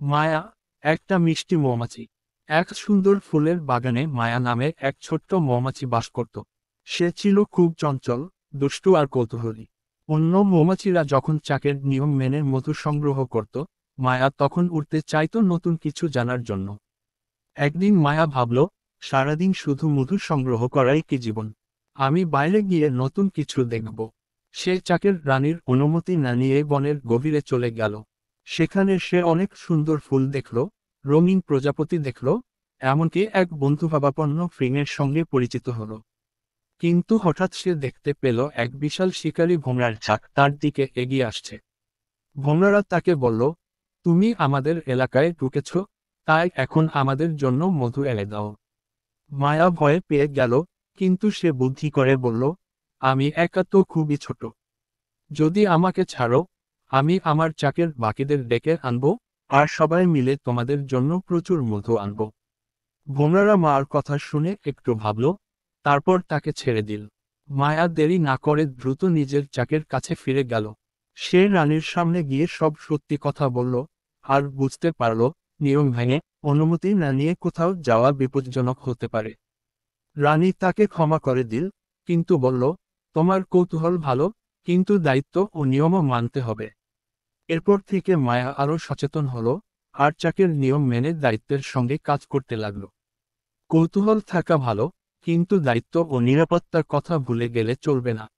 মায়া, একটা মিষ্টি মৌমাছি। এক সুন্দর ফুলের বাগানে মায়া নামে এক ছোট্ট মৌমাছি বাস করত। সে ছিল খুব চঞ্চল, দুষ্টু আর কৌতূহলী। অন্য মৌমাছিরা যখন চাকের নিয়ম মেনে মধু সংগ্রহ করত, মায়া তখন উড়তে চাইতো নতুন কিছু জানার জন্য। একদিন মায়া ভাবল, সারাদিন শুধু মধু সংগ্রহ করাই কি জীবন? আমি বাইরে গিয়ে নতুন কিছু দেখব। সে চাকের রানীর অনুমতি না নিয়ে বনের গভীরে চলে গেল। সেখানে সে অনেক সুন্দর ফুল দেখল, রঙিন প্রজাপতি দেখল, এমনকি এক বন্ধুভাবাপন্ন ফ্রিংয়ের সঙ্গে পরিচিত হলো। কিন্তু হঠাৎ সে দেখতে পেল এক বিশাল শিকারী ভোমরার ঝাঁক তার দিকে এগিয়ে আসছে। ভোমরারা তাকে বলল, তুমি আমাদের এলাকায় ঢুকেছ, তাই এখন আমাদের জন্য মধু এনে দাও। মায়া ভয়ে পেয়ে গেল, কিন্তু সে বুদ্ধি করে বলল, আমি একা তো খুবই ছোট। যদি আমাকে ছাড়ো, আমি আমার চাকের বাকিদের ডেকে আনবো, আর সবাই মিলে তোমাদের জন্য প্রচুর মধু আনবো। ভোমরারা মার কথা শুনে একটু ভাবল, তারপর তাকে ছেড়ে দিল। মায়া দেরি না করে দ্রুত নিজের চাকের কাছে ফিরে গেল। সে রানীর সামনে গিয়ে সব সত্যি কথা বলল, আর বুঝতে পারল, নিয়ম ভেঙে অনুমতি না নিয়ে কোথাও যাওয়া বিপজ্জনক হতে পারে। রানী তাকে ক্ষমা করে দিল, কিন্তু বলল, তোমার কৌতূহল ভালো, কিন্তু দায়িত্ব ও নিয়মও মানতে হবে। এরপর থেকে মায়া আরও সচেতন হলো, আর চাকের নিয়ম মেনে দায়িত্বের সঙ্গে কাজ করতে লাগলো। কৌতূহল থাকা ভালো, কিন্তু দায়িত্ব ও নিরাপত্তার কথা ভুলে গেলে চলবে না।